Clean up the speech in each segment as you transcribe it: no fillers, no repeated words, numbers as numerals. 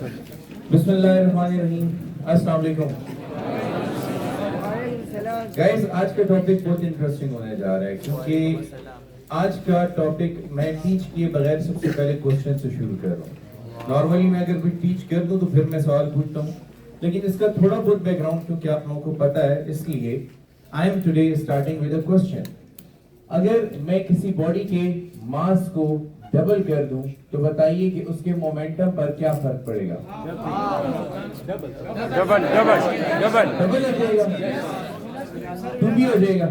बिस्मिल्लाहिर्रहमानिर्रहीम। अस्सलाम वालेकुम गाइस, आज का टॉपिक बहुत इंटरेस्टिंग होने जा रहा है क्योंकि आज का टॉपिक मैं टीच किए बगैर सबसे पहले क्वेश्चन से शुरू कर रहा हूँ। नॉर्मली मैं अगर कोई टीच कर दूँ तो फिर मैं सवाल पूछता हूँ, लेकिन इसका थोड़ा बहुत बैकग्राउंड क्योंकि आप लोगों को पता है, इसलिए I am today starting with a question. अगर मैं किसी बॉडी के मास को डबल कर दूं तो बताइए कि उसके मोमेंटम पर क्या फर्क पड़ेगा? डबल डबल डबल डबल हो जाएगा, टू भी हो जाएगा,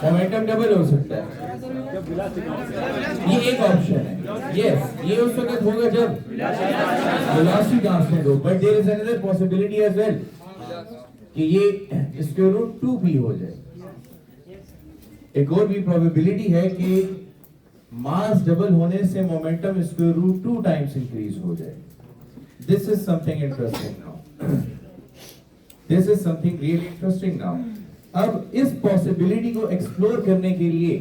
मोमेंटम डबल हो सकता है। ये एक ऑप्शन है। यस, ये उस वक्त होगा जब वेलोसिटी कांस्टेंट हो, but there is another possibility as well कि ये स्क्वायर रूट 2 भी हो जाए। एक और भी प्रोबेबिलिटी है कि मास डबल होने से momentum square root 2 times increase हो जाए। This is something interesting now. This is something really interesting now. अब इस पॉसिबिलिटी को एक्सप्लोर करने के लिए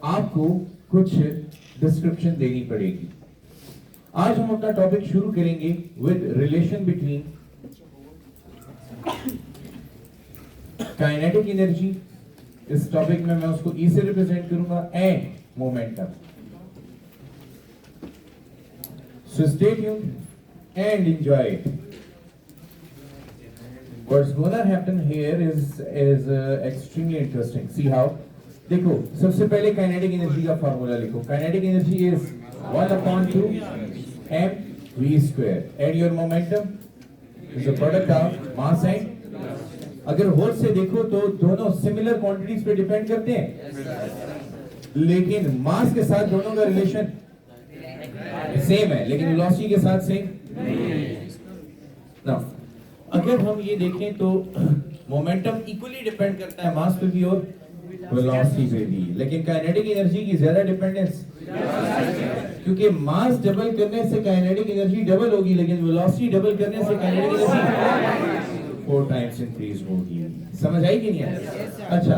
आपको कुछ डिस्क्रिप्शन देनी पड़ेगी। आज हम अपना टॉपिक शुरू करेंगे with relation between kinetic energy, इस टॉपिक में मैं उसको ई से रिप्रेजेंट करूंगा, and momentum. So stay tuned and enjoy it. What's gonna happen here is extremely interesting. See how? देखो, सबसे पहले काइनेटिक एनर्जी का फार्मूला लिखो। Kinetic energy is 1/2 mv², and your momentum is the product of mass and, अगर whole से देखो तो दोनों सिमिलर क्वांटिटीज पे डिपेंड करते हैं, लेकिन मास के साथ दोनों का रिलेशन सेम है, लेकिन वेलोसिटी के साथ सेम ना। अगर हम ये देखें तो मोमेंटम इक्वली डिपेंड करता है मास पे भी और वेलोसिटी पे भी, लेकिन काइनेटिक एनर्जी की ज्यादा डिपेंडेंस, क्योंकि मास डबल करने से काइनेटिक एनर्जी डबल होगी, लेकिन वेलोसिटी डबल करने से काइनेटिक एनर्जी 4 टाइम्स इंक्रीज होगी। समझ आई कि नहीं आई? अच्छा,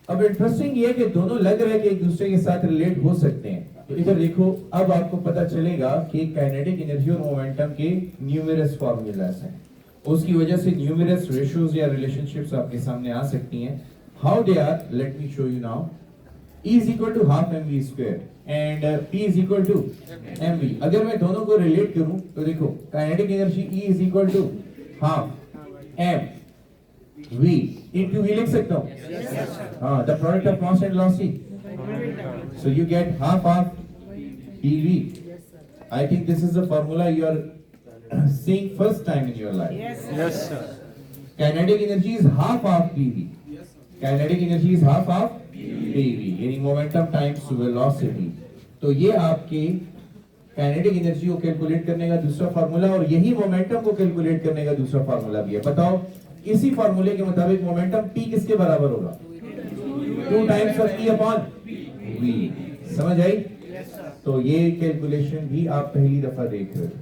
अब इंटरेस्टिंग ये है कि दोनों लग रहा है कि एक दूसरे के साथ रिलेट हो सकते हैं। तो इधर देखो, अब आपको पता चलेगा कि काइनेटिक एनर्जी और मोमेंटम के न्यूमेरस फार्मूलास हैं। उसकी वजह से न्यूमेरस रेशियोज या रिलेशनशिप्स आपके सामने आ सकती हैं। How they are, let me show you now. E is equal to half mv² and P is equal to mv। अगर मैं दोनों को रिलेट करूं तो देखो, kinetic energy E is equal to half mv into V लिख सकता हूं। हाँ, the product of mass and velocity, so you get half of PV। I think this is the formula you are seeing first time in your life। Yes, sir. Kinetic energy is half of PV। Kinetic energy is half of PV, यानी momentum times velocity. तो ये आपके kinetic energy को calculate करने का दूसरा formula, और यही मोमेंटम को कैलकुलेट करने का दूसरा फार्मूला भी है। बताओ, इसी फार्मूले के मुताबिक मोमेंटम P किसके बराबर होगा? 2 times of E upon V। समझ आई? तो ये कैलकुलेशन भी आप पहली दफा देख रहे हो।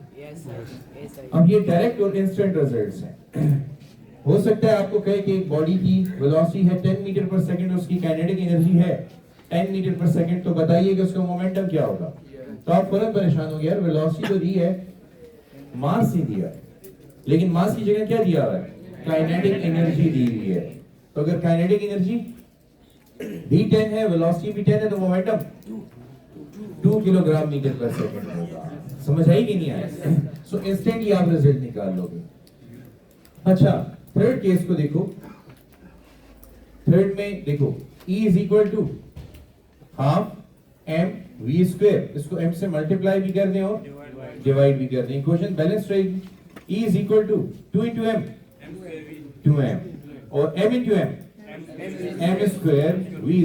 अब ये डायरेक्ट और इंस्टेंट रिजल्ट्स हैं। हो सकता है आपको कहे कि एक बॉडी की वेलोसिटी है 10 मीटर पर सेकंड, उसकी काइनेटिक एनर्जी है 10 मीटर पर सेकंड, तो बताइए कि उसका मोमेंटम क्या होगा? तो आप फौरन परेशान हो गए, यार वेलोसिटी तो दी है, मास ही दिया, लेकिन मास की जगह क्या दिया हुआ है? काइनेटिक एनर्जी दी हुई है। तो अगर काइनेटिक एनर्जी भी 10 है, वेलोसिटी भी 10 है, तो मोमेंटम 2 किलोग्राम मीटर पर सेकंड होगा। समझ आई कि नहीं आया? सो इंस्टेंटली आप रिजल्ट निकाल लोगे। अच्छा, थर्ड केस को देखो। थर्ड में देखो, E is equal to half mv², इसको m से मल्टीप्लाई भी कर दें और डिवाइड भी कर दें, इक्वेशन बैलेंस रहेगी। E is equal to 2 into m, 2m, और m into m, m² v²,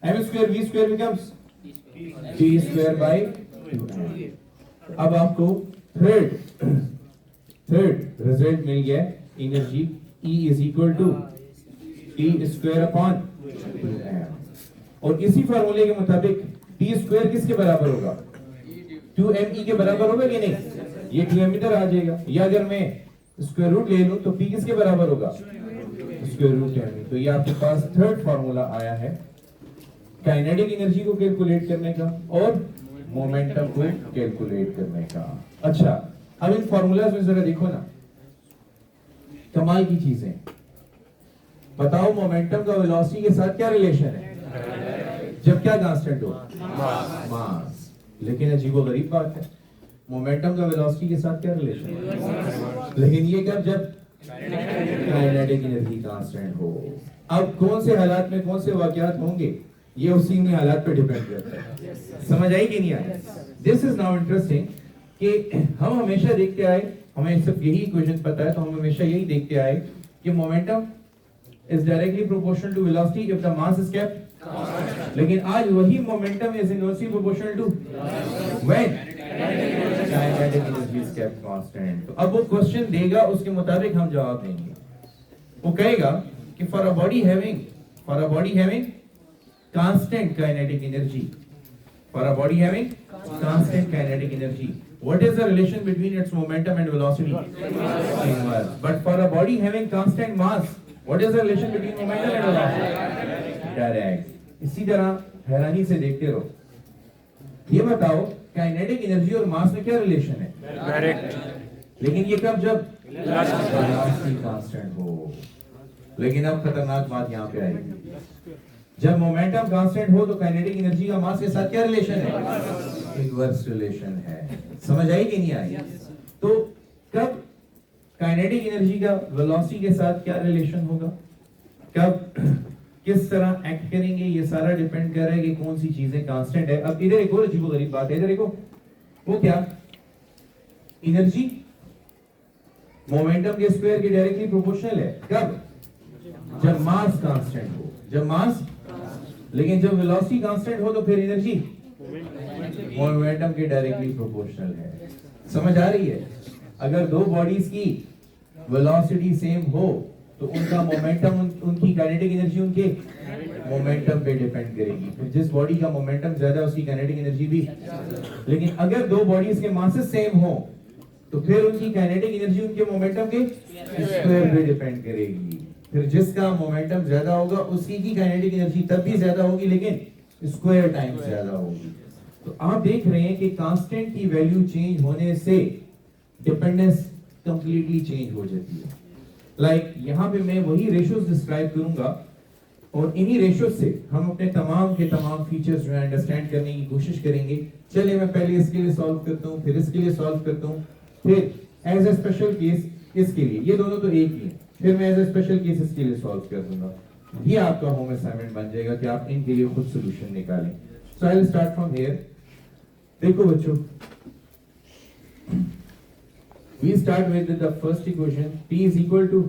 m² v² becomes p² by 2m। अब आपको थर्ड रिजल्ट मिल गया, energy E is equal to T² upon 2m, और इसी फार्मूले के मुताबिक T² किसके बराबर होगा? 2me के बराबर होगा कि नहीं? ये 2m इधर आ जाएगा, या अगर मैं स्क्वायर रूट ले लूं तो P किसके बराबर होगा? Square root m। तो ये आपके पास थर्ड फार्मूला आया है काइनेटिक एनर्जी को कैलकुलेट करने का और मोमेंटम को कैलकुलेट करने का। अच्छा, अब इन फॉर्मूलाज में जरा देखो ना, कमाल की चीजें। बताओ मोमेंटम का वेलोसिटी के साथ क्या रिलेशन है जब क्या कांस्टेंट हो? मास। लेकिन अजीबोगरीब बात है, मोमेंटम का वेलोसिटी के साथ क्या रिलेशन है? लेकिन ये कब? जब काइनेटिक एनर्जी कांस्टेंट हो। अब कौन से हालात में कौन से वाकयात होंगे, ये उसी में हालात पे डिपेंड करता है। समझ आई कि नहीं आई? दिस इज नाउ इंटरेस्टिंग कि हम हमेशा देखते आए, हमें सिर्फ यही इक्वेशन पता है, तो हम हमेशा यही देखते आए कि momentum is directly proportional to velocity if the mass is kept. लेकिन आज वही momentum is inversely proportional to when kinetic energy is kept constant. तो अब वो क्वेश्चन देगा, उसके मुताबिक हम जवाब देंगे। वो कहेगा कि for a body having constant kinetic energy, for a body having constant kinetic energy, what is the relation between its momentum and velocity? Inverse. But for a body having constant mass, what is the relation between momentum and velocity? Direct. इसी तरह हैरानी से देखते रहो, ये बताओ kinetic energy और मास में क्या रिलेशन है? डायरेक्ट। लेकिन ये कब? जब वेलोसिटी कांस्टेंट हो। लेकिन अब खतरनाक बात यहाँ पे आएगी, जब मोमेंटम कांस्टेंट हो तो काइनेटिक एनर्जी का मास के साथ क्या रिलेशन है? इनवर्स रिलेशन है। समझ आई कि नहीं आई? तो कब काइनेटिक एनर्जी का वेलोसिटी के साथ क्या रिलेशन होगा, कब किस तरह एक्ट करेंगे, ये सारा डिपेंड कर रहा है कि कौन सी चीजें कांस्टेंट है। अब इधर एक और अजीबोगरीब बात है, इधर देखो, वो क्या? एनर्जी मोमेंटम के स्क्वायर के डायरेक्टली प्रोपोर्शनल है। कब? जब मास कांस्टेंट हो। जब मास, लेकिन जब वेलोसिटी कांस्टेंट हो तो फिर एनर्जी मोमेंटम के डायरेक्टली प्रोपोर्शनल है। समझ आ रही है? अगर दो बॉडीज की वेलोसिटी सेम हो तो उनका मोमेंटम, उनकी काइनेटिक एनर्जी उनके मोमेंटम पे डिपेंड करेगी। फिर जिस बॉडी का मोमेंटम ज्यादा उसकी काइनेटिक एनर्जी भी। लेकिन अगर दो बॉडीज के मासेस सेम हो तो फिर उनकी काइनेटिक एनर्जी उनके मोमेंटम के स्क्वायर पे डिपेंड करेगी। फिर जिसका मोमेंटम ज्यादा होगा उसकी की काइनेटिक एनर्जी तब भी ज्यादा होगी, लेकिन स्क्वायर टाइम्स ज्यादा होगी। तो आप देख रहे हैं कि कांस्टेंट की वैल्यू चेंज होने से डिपेंडेंस कंप्लीटली चेंज हो जाती है। लाइक यहाँ पे मैं वही रेशियोज डिस्क्राइब करूंगा और इन्हीं रेशियोज से हम अपने तमाम के तमाम फीचर्स जो है अंडरस्टैंड करने की कोशिश करेंगे। चलिए मैं पहले इसके लिए सॉल्व करता हूँ, फिर इसके लिए सॉल्व करता हूँ, फिर एज ए स्पेशल केस इसके लिए। ये दोनों तो एक ही है, फिर मैं एज ए स्पेशल केस इसके लिए सॉल्व कर दूंगा। ये आपका होम असाइनमेंट बन जाएगा कि आप इनके लिए खुद सॉल्यूशन निकालें। So I will start from here. देखो बच्चों, we start with the first equation, P is equal to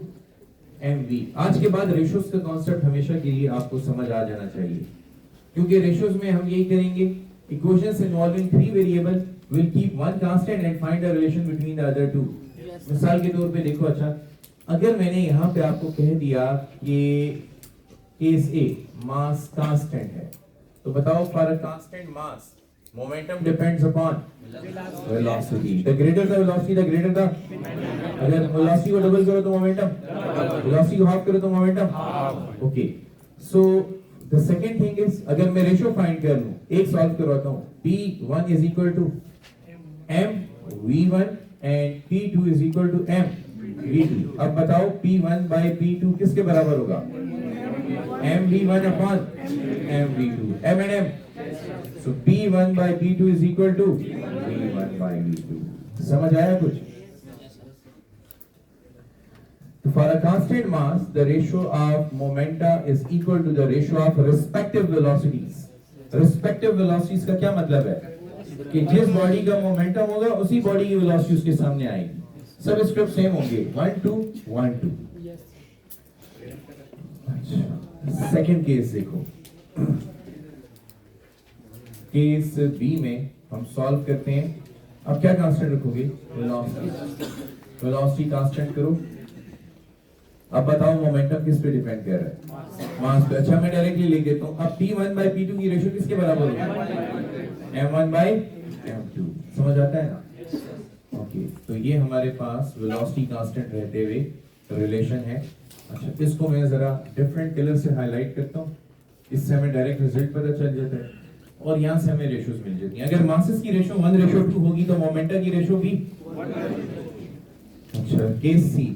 mv। आज के बाद रेशियोज का कॉन्सेप्ट हमेशा के लिए आपको समझ आ जाना चाहिए, क्योंकि रेशियोज में हम यही करेंगे, equations involving three variable will keep one constant and find the relation between the other two. मिसाल के तौर पे देखो, अच्छा अगर मैंने यहाँ पे आपको कह दिया कि केस ए मास कांस्टेंट है, तो बताओ for a constant mass momentum depends upon velocity. The greater the velocity the greater the, अगर वेलोसिटी को डबल करो तो मोमेंटम, वेलोसिटी को हाफ करो तो momentum. Okay, so the second thing is, अगर मैं रेशियो फाइंड कर लूं, एक सॉल्व करवाता हूं, P1 is equal to m v1 and P2 is equal to m v2। अब बताओ P1 by P2 किसके बराबर होगा? m v1 upon m v2, m and m। So P1 by P2 is equal to v1 by v2। समझ आया कुछ? For a constant mass, the ratio of momenta is equal to the ratio of respective velocities। Respective velocities का क्या मतलब है? कि जिस body का मोमेंटम होगा उसी बॉडी की वेलोसिटी उसके सामने आएगी। सब स्टेप सेम होंगे, 1 2 1 2। अच्छा, सेकंड केस देखो, केस बी में हम सॉल्व करते हैं। अब क्या कांस्टेंट रखोगे? वेलोसिटी। वेलोसिटी कांस्टेंट करो। अब बताओ मोमेंटम किस पे डिपेंड कर रहा है? मास पे। अच्छा मैं डायरेक्टली लिख देता हूं, अब P1 by P2 की रेशियो किसके बराबर होगी? M1 by M2। समझ आता है ना? ओके, तो ये हमारे पास वेलोसिटी कांस्टेंट रहते हुए रिलेशन है। अच्छा, इसको मैं जरा डिफरेंट कलर से हाईलाइट करता हूं, इससे हमें डायरेक्ट रिजल्ट पता चल जाता है। और यहां से हमें रेशोज मिल जाती हैं। अगर मासेस की रेशो 1:2 होगी तो मोमेंटा की रेशो भी। अच्छा, केस सी,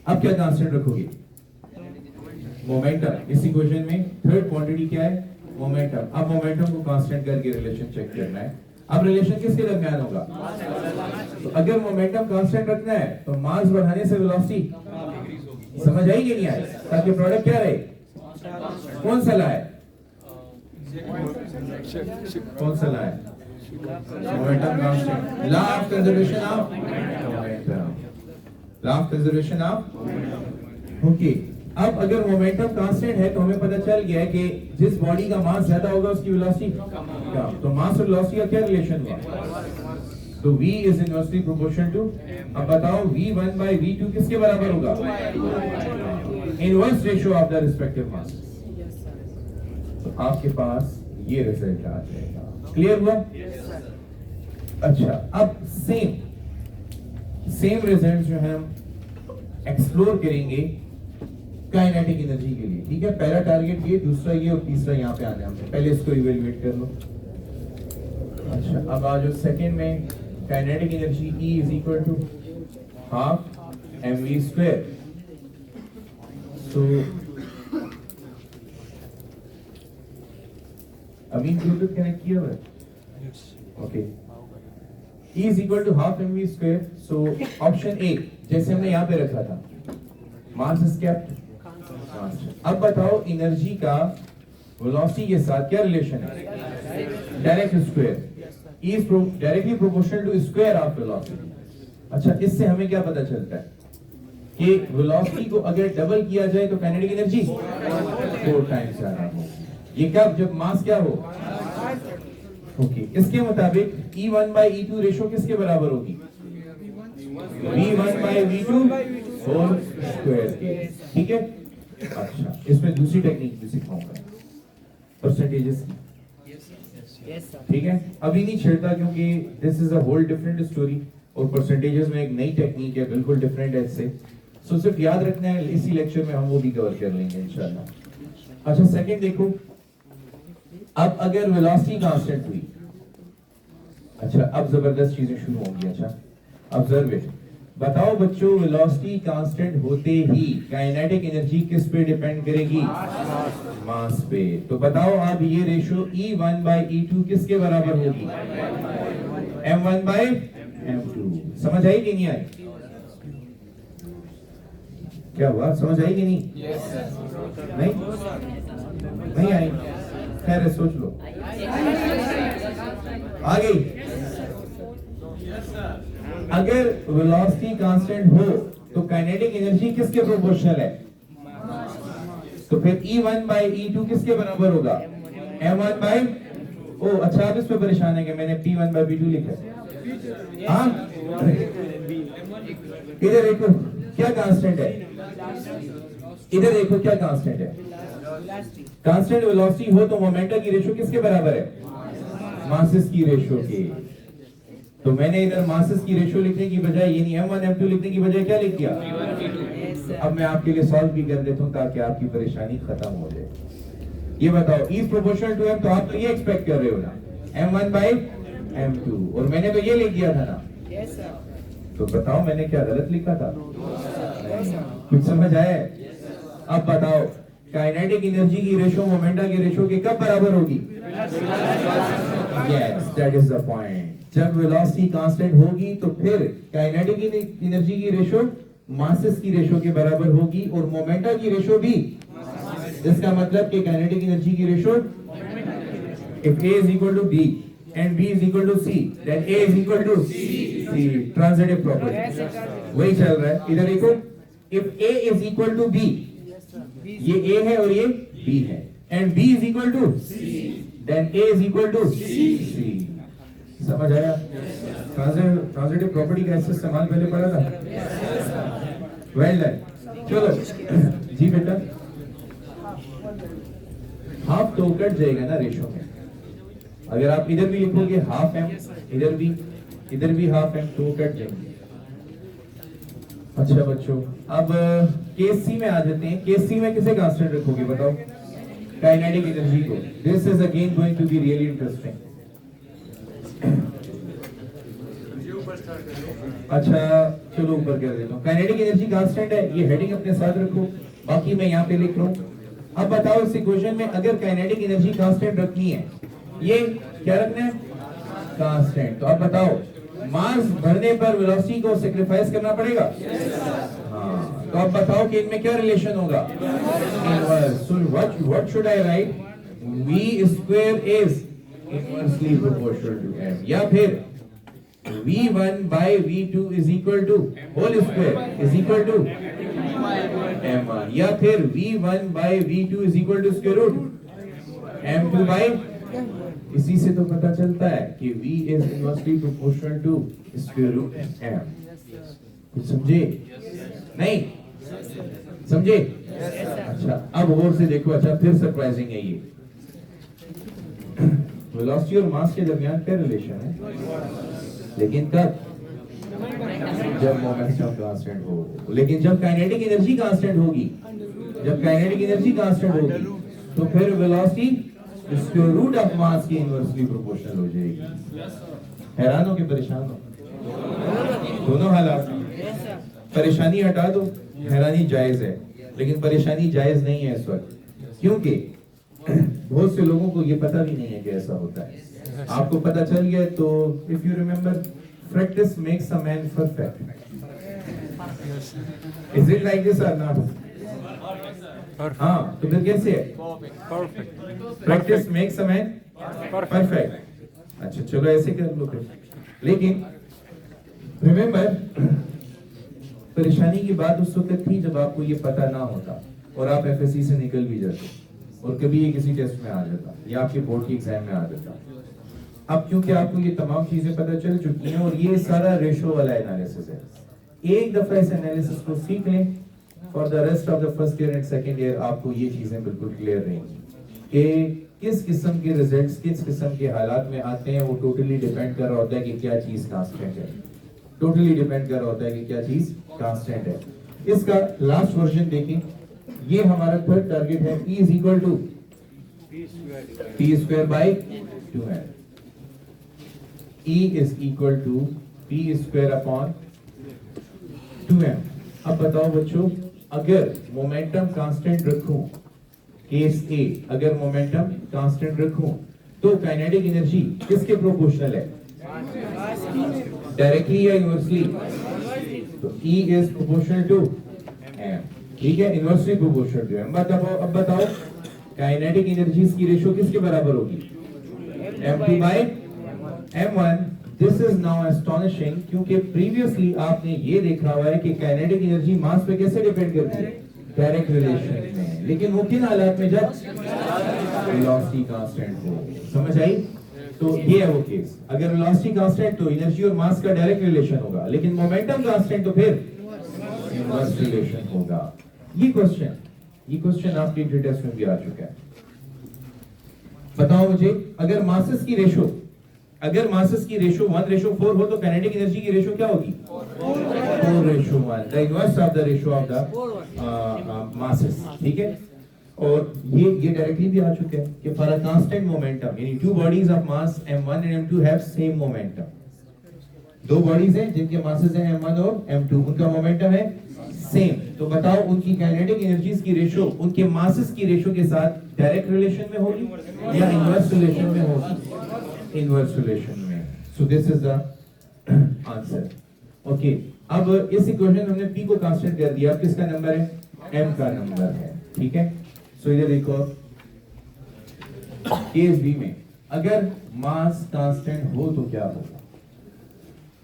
अब क्या कांस्टेंट रखोगे? मोमेंटम। इस इक्वेशन में थर्ड क्वांटिटी क्या है? मोमेंटम। अब मोमेंटम को कांस्टेंट करके रिलेशन चेक करना है। अब रिलेशन किसके दरमियान होगा? तो अगर मोमेंटम कांस्टेंट रखना है तो मास बढ़ाने से वेलोसिटी समझ आई कि नहीं आई? ताकि प्रोडक्ट क्या रहे? कौन सा ला है? कौन सा ला है? Momentum constant. Law of conservation of momentum. Law of conservation of. Okay, अब अगर मोमेंटम कांस्टेंट है तो हमें पता चल गया है कि जिस बॉडी का मास ज्यादा होगा उसकी वेलोसिटी कम। तो मास और वेलोसिटी का क्या रिलेशन हुआ? तो v is inversely proportional to. अब बताओ v1 by v2 किसके बराबर होगा? Inverse ratio of the respective mass. तो आपके पास ये रिजल्ट आ जाएगा। क्लियर हुआ? अच्छा, अब सेम रिजल्ट जो है हम एक्सप्लोर करेंगे काइनेटिक एनर्जी के लिए। ठीक है, पहला टारगेट ये, दूसरा ये और तीसरा यहाँ पे आना है हमने। पहले इसको इवेलुएट कर लो। अच्छा, अब आ जाओ सेकेंड में। Kinetic energy E is equal to half mv square. So Amin bluetooth connect किया हुआ है? Okay, E is equal to half mv square. So option A जैसे हमने यहाँ पे रखा था, मास इज केप्ट। अब बताओ एनर्जी का वेलोसिटी के साथ क्या रिलेशन है? Direct square. E is directly proportional to square of velocity. अच्छा, इससे हमें क्या पता चलता है कि वेलोसिटी को अगर डबल किया जाए तो काइनेटिक एनर्जी 4 टाइम्स ज्यादा हो। ये कब? जब मास क्या हो? ओके, इसके मुताबिक E1 by E2 रेशो किसके बराबर होगी? V1 by V2 whole square के। ठीक है। अच्छा, इसमें दूसरी टेक्निक भी सिखाऊंगा, परसेंटेजेस की। ठीक है, अभी नहीं छेड़ता क्योंकि this is a whole different story और परसेंटेजेस में एक नई टेक्निक है, बिल्कुल डिफरेंट है इससे। सो सिर्फ याद रखना है, इसी लेक्चर में हम वो भी कवर कर लेंगे इंशाल्लाह। अच्छा, सेकंड देखो, अब अगर वेलोसिटी कांस्टेंट हुई, अच्छा अब जबरदस्त चीजें शुरू होंगी। अच्छा, ऑब्जर्व इट। बताओ बच्चों, वेलोसिटी कांस्टेंट होते ही काइनेटिक एनर्जी किस पे डिपेंड करेगी? मास पे। तो बताओ अब ये रेशो E1 by E2 किसके बराबर होगी? M1 by M2। समझ आई कि नहीं आई? क्या हुआ, समझ आई कि नहीं? नहीं आई? खैर सोच लो। आ गई? अगर वेलोसिटी कांस्टेंट हो तो काइनेटिक एनर्जी किसके प्रोपोर्शनल है? तो फिर E1 by E2 किसके बराबर होगा? M1 by। ओ अच्छा, आप इस पे परेशान है कि मैंने P1 by P2 लिखा है। हाँ, इधर देखो क्या कांस्टेंट है, इधर देखो क्या कांस्टेंट है। कांस्टेंट वेलोसिटी हो तो मोमेंटम की रेशो किसके बराबर है? मासेस की रेशो के। तो मैंने इधर मासेस की रेशो लिखने की बजाय यानी M1 M2 लिखने की बजाय क्या लिख दिया? अब मैं आपके लिए सॉल्व भी कर देता हूं ताकि आपकी परेशानी खत्म हो जाए। ये बताओ, E प्रोपोर्शनल टू M, तो आप तो ये एक्सपेक्ट कर रहे हो ना, M1 by M2, और मैंने तो ये लिख दिया था ना। तो बताओ मैंने क्या गलत लिखा था? कुछ समझ आया? अब बताओ, काइनेटिक एनर्जी की रेशो मोमेंटम की रेशो के कब बराबर होगी? Yes, that is the point. जब वेलोसिटी कांस्टेंट होगी तो फिर काइनेटिक एनर्जी की रेशो मासेस की रेशो के बराबर होगी और मोमेंटम की रेशो भी। इसका मतलब कि काइनेटिक एनर्जी की ratio, if A is equal to B and B is equal to C, then A is equal to C, transitive property वही चल रहा है। इधर देखो, if A is equal to B, ये A है और ये B है, and B is equal to C, then A is equal to C। समझ आया? ट्रांजिटिव प्रॉपर्टी का ऐसे इस्तेमाल पहले पढ़ा था। Well done. चलो जी बेटा, हाफ तो कट जाएगा ना रेशो में। अगर आप इधर भी लिखोगे हाफ M, इधर भी हाफ M, तो कट जाएंगे। अच्छा बच्चों, अब केस सी में आ जाते हैं। केस सी में किसे कांस्टेंट रखोगे बताओ? काइनेटिक एनर्जी को। This is again going to be really interesting. अच्छा चलो ऊपर कर देता हूँ। काइनेटिक एनर्जी कांस्टेंट है, ये हेडिंग अपने साथ रखो, बाकी मैं यहाँ पे लिख रहा हूँ। अब बताओ इस इक्वेशन में अगर काइनेटिक एनर्जी कांस्टेंट रखनी है, ये क्या रखना है? कांस्टेंट। तो अब बताओ मास भरने पर वेलोसिटी को सैक्रिफाइस करना पड़ेगा। हाँ, तो अब बताओ कि इनमें क्या रिलेशन होगा? Inverse. So what should I write? v square is inversely proportional to m, या फिर v1 by v2 is equal to whole square is equal to m1, या फिर v1 by v2 is equal to square root m2 by। इसी से तो पता चलता है कि v is inversely proportional to square root m। कुछ समझे? नहीं समझे? अच्छा अब और से देखो। अच्छा फिर सरप्राइजिंग है ये, वेलोसिटी और मास के दरमियान क्या रिलेशन है? लेकिन कब? जब मोमेंटम कांस्टेंट हो। लेकिन जब काइनेटिक एनर्जी कांस्टेंट होगी, जब काइनेटिक एनर्जी कांस्टेंट होगी तो फिर velocity square root of mass की इनवर्सली प्रोपोर्शनल हो जाएगी। हैरान हो कि परेशान हो? दोनों हालात। परेशानी हटा दो, हैरानी जायज है, लेकिन परेशानी जायज नहीं है इस वक्त, क्योंकि बहुत से लोगों को ये पता भी नहीं है कि ऐसा होता है। आपको पता चल गया तो if you remember, practice makes a man perfect. Is it like this और नॉट? हाँ, तो फिर कैसे है? Practice makes a man perfect. अच्छा चलो ऐसे कर लो फिर। लेकिन रिमेंबर, परेशानी की बात उस वक्त थी जब आपको ये पता ना होता और आप एफएससी से निकल भी जाते और कभी ये किसी टेस्ट में आ जाता या आपके बोर्ड की एग्जाम में आ जाता। अब क्योंकि आपको ये तमाम चीजें पता चल चुकी हैं और ये सारा रेशो वाला एनालिसिस है, एक दफा इस एनालिसिस को सीख लें, for the rest of the first year and second year आपको ये चीजें बिल्कुल क्लियर रहेंगी कि किस किस्म के रिजल्ट्स किस किस्म के हालात में आते हैं। वो टोटली डिपेंड कर रहा होता है कि क्या चीज कांस्टेंट है, टोटली डिपेंड कर रहा होता है कि क्या चीज कांस्टेंट है। इसका लास्ट वर्जन देखें, ये हमारा थर्ड टारगेट है, E is equal to p square by 2m। E is equal to p square upon 2m। अब बताओ बच्चों, अगर मोमेंटम कांस्टेंट रखूं, केस ए, अगर मोमेंटम कांस्टेंट रखूं तो काइनेटिक एनर्जी किसके प्रोपोर्शनल है? डायरेक्टली या इनवर्सली? तो E is proportional to m, ठीक है, इनवर्सली प्रोपोर्शनल टू m। अब बताओ काइनेटिक एनर्जीज की रेशो किसके बराबर होगी? m2 by m1। This is now astonishing, क्योंकि प्रीवियसली आपने ये देखा हुआ है कि काइनेटिक एनर्जी मास पे कैसे डिपेंड करती है? डायरेक्ट रिलेशन में। लेकिन वो किन हालात में? जब वेलोसिटी कांस्टेंट हो। समझ आई? तो ये है वो केस, अगर वेलोसिटी कांस्टेंट तो एनर्जी और मास का डायरेक्ट रिलेशन होगा, लेकिन मोमेंटम कांस्टेंट तो फिर इनवर्स रिलेशन होगा। ये क्वेश्चन आपके टेस्ट में भी आ चुका है। बताओ मुझे, अगर मासेस की रेशो 1:4 हो तो काइनेटिक एनर्जी की रेशो क्या होगी? 4:1, the inverse of the ratio of the masses. ठीक है, और ये डायरेक्टली भी आ चुका है कि फॉर अ कांस्टेंट मोमेंटम, यानी two bodies of mass m1 and m2 have same momentum. दो बॉडीज हैं जिनके मासेस हैं m1 और m2, उनका मोमेंटम है सेम। तो बताओ उनकी काइनेटिक एनर्जीज की रेशो उनके मासेस की रेशो के साथ डायरेक्ट रिलेशन में होगी या इनवर्स रिलेशन में होगी? इनवर्स रिलेशन में। So this is the answer. Okay, अब इस इक्वेशन में हमने p को कांस्टेंट कर दिया। अब किसका नंबर है? m का नंबर है। ठीक है, सो इधर देखो, केस बी में अगर मास कांस्टेंट हो तो क्या होगा?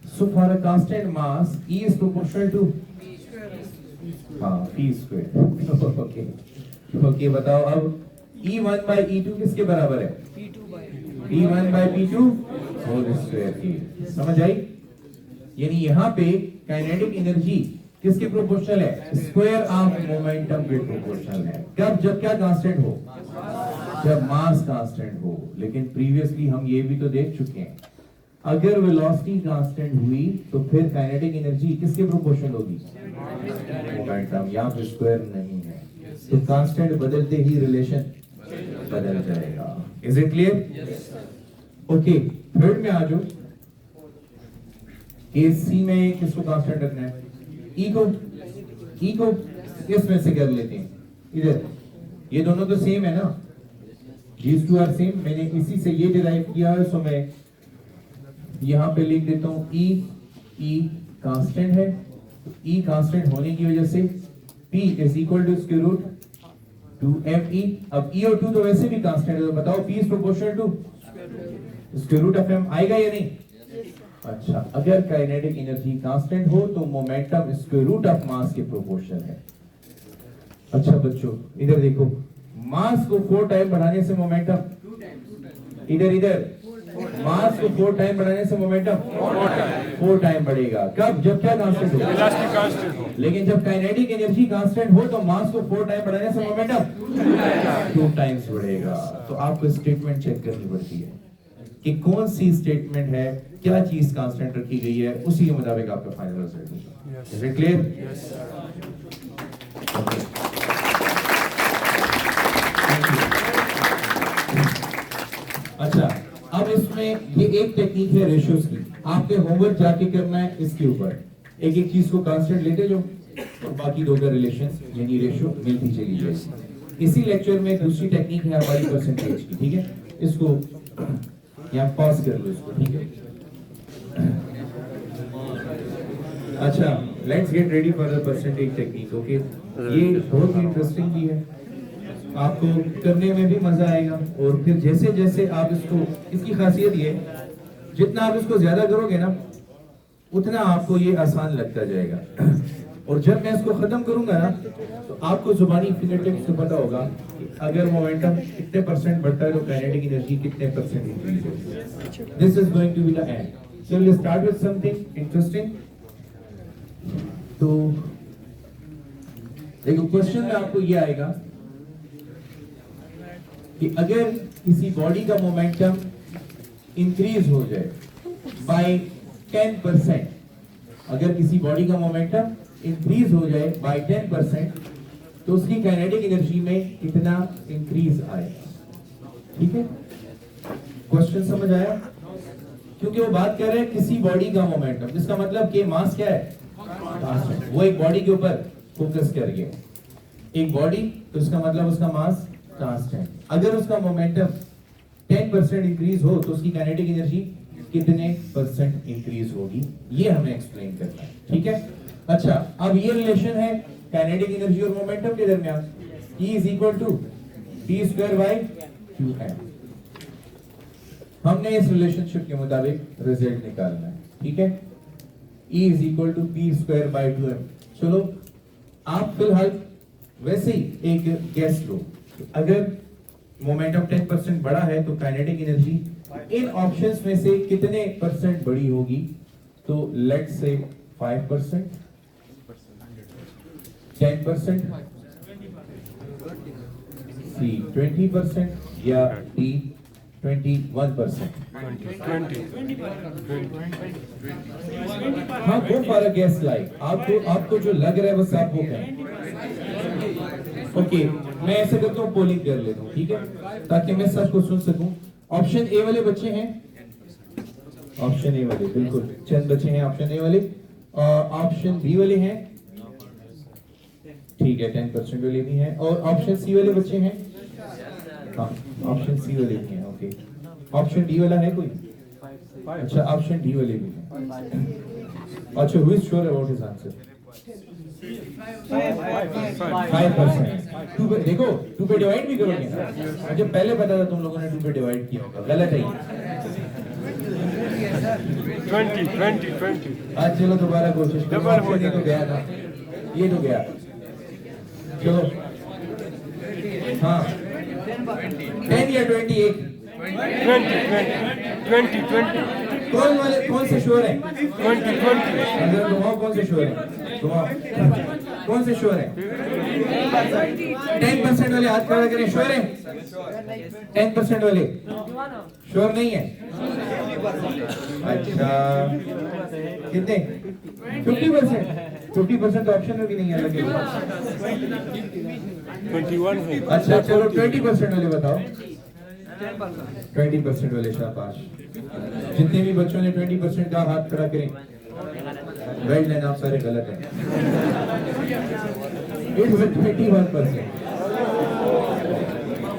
So for a constant mass E is proportional to p square। Okay, बताओ अब E1 by E2 किसके बराबर है? P1 by P2 whole square की। समझ आई? यानी यहाँ पे काइनेटिक एनर्जी किसके प्रोपोर्शनल है? स्क्वायर ऑफ मोमेंटम के प्रोपोर्शनल है। कब? जब क्या कांस्टेंट हो? जब मास कांस्टेंट हो। लेकिन प्रीवियसली हम ये भी तो देख चुके हैं, अगर वेलोसिटी कांस्टेंट हुई तो फिर काइनेटिक एनर्जी किसके प्रोपोर्शनल होगी? मोमेंटम। यहाँ पे स्क्वायर नहीं है, तो कांस्टेंट बदलते ही रिलेशन बदल जाएगा। Is it clear? Okay, third में आ जाओ। केस सी में किसको कांस्टेंट रखना है? ई को इसमें से कर लेते हैं। इधर ये दोनों तो सेम है ना, these two are same। मैंने इसी से ये डिराइव किया है, सो मैं यहाँ पे लिख देता हूँ ई कांस्टेंट है। ई कांस्टेंट होने की वजह से P is equal to square root 2me। अब E और 2 तो वैसे भी कांस्टेंट है, तो बताओ P is proportional to square root of m आएगा या नहीं? अच्छा, अगर काइनेटिक एनर्जी कांस्टेंट हो तो momentum square root of mass के प्रोपोर्शनल है। अच्छा बच्चों इधर देखो, मास को 4 टाइम बढ़ाने से मोमेंटम, इधर मास को 4 टाइम बढ़ाने से मोमेंटम 4 टाइम बढ़ेगा। कब? जब क्या कांस्टेंट हो? इलास्टिक कांस्टेंट हो। लेकिन जब काइनेटिक एनर्जी कांस्टेंट हो तो मास को 4 टाइम बढ़ाने से मोमेंटम 2 टाइम्स बढ़ेगा। तो आपको स्टेटमेंट चेक करनी पड़ती है कि कौन सी स्टेटमेंट है, क्या चीज कांस्टेंट रखी गई है, उसी के मुताबिक आपका फाइनल रिजल्ट होगा। Is it clear? अच्छा, अब इसमें ये एक टेक्निक है रेशियोज की, आपके होमवर्क जाके करना है इसके ऊपर। एक एक चीज को कांस्टेंट लेते जाओ और बाकी दो का रिलेशन यानी रेशियो मिलती चली जाएगी। इसी लेक्चर में दूसरी टेक्निक है हमारी परसेंटेज की, ठीक है? इसको यहाँ पॉज कर लो इसको, ठीक है? अच्छा, let's get ready for the percentage technique. Okay, ये बहुत ही इंटरेस्टिंग भी है, आपको करने में भी मजा आएगा। और फिर जैसे जैसे आप इसको, इसकी खासियत ये, जितना आप इसको ज्यादा करोगे ना उतना आपको ये आसान लगता जाएगा। और जब मैं इसको खत्म करूंगा ना तो आपको जुबानी फिंगरटिप्स से पता होगा कि अगर मोमेंटम कितने परसेंट बढ़ता है तो काइनेटिक एनर्जी कितने परसेंट इंक्रीज होती है। This is going to be the end. So let's start with something interesting. तो देखो, क्वेश्चन में आपको ये आएगा कि अगर किसी बॉडी का मोमेंटम इंक्रीज हो जाए बाय 10%, अगर किसी बॉडी का मोमेंटम इंक्रीज हो जाए बाय 10%, तो उसकी काइनेटिक एनर्जी में कितना इंक्रीज आएगा? ठीक है, क्वेश्चन समझ आया? क्योंकि वो बात कर रहे हैं किसी बॉडी का मोमेंटम, जिसका मतलब कि मास क्या है? वो एक बॉडी के ऊपर फोकस कर गया, एक बॉडी, तो इसका मतलब उसका मास कांस्टेंट। अगर उसका मोमेंटम 10% इंक्रीज हो तो उसकी काइनेटिक एनर्जी कितने परसेंट इंक्रीज होगी, ये हमें एक्सप्लेन करना है। ठीक है, अच्छा, अब ये रिलेशन है काइनेटिक एनर्जी और मोमेंटम के दरमियान। E is equal to p² by qm। हमने इस रिलेशनशिप के मुताबिक रिजल्ट निकालना है। ठीक है, E is equal to p² by 2m। चलो, आप फिलहाल वैसे ही एक गैस लो, अगर मोमेंटम 10% बढ़ा है तो काइनेटिक एनर्जी इन ऑप्शंस में से कितने परसेंट बढ़ी होगी? तो लेट्स से 5%, 10%, C 20% या D 21%? हाँ, go for a guess like, आपको जो लग रहा है बस आप वो कहें। ओके, मैं ऐसे करता हूँ, पोलिंग कर लेता हूँ, ठीक है, ताकि मैं सबको सुन सकूं। ऑप्शन ए वाले बच्चे हैं? ऑप्शन ए वाले बिल्कुल चंद बच्चे हैं ऑप्शन ए वाले। ऑप्शन बी वाले हैं? ठीक है, 10% वाले भी हैं। और ऑप्शन सी वाले बच्चे हैं? हाँ, ऑप्शन सी वाले भी हैं। ओके, ऑप्शन डी वाला है कोई? अच्छा, ऑप्शन डी वाले भी हैं। अच्छा, who is sure about his answer? 5%। देखो, 2 पे डिवाइड भी करोगे ना? मुझे पहले पता था तुम लोगों ने 2 पे डिवाइड किया होगा, गलत है। 20। आज चलो दोबारा कोशिश करो। ये तो गया था, ये तो गया। चलो, हाँ, 10 या 21? 20। कौन से श्योर है? 20। घुमाओ, कौन से श्योर है? घुमाओ, कौन से श्योर है? 10% वाले हाथ खड़ा करें। श्योर है? 10% वाले श्योर नहीं है? अच्छा, कितने? 50%? 50% ऑप्शन में भी नहीं है लगे। 21 है। अच्छा चलो 20% वाले बताओ। 20% वाले शाबाश। जितने भी बच्चों ने 20% का हाथ खड़ा करें। वेल डन, आप सारे गलत हैं। It was 21%।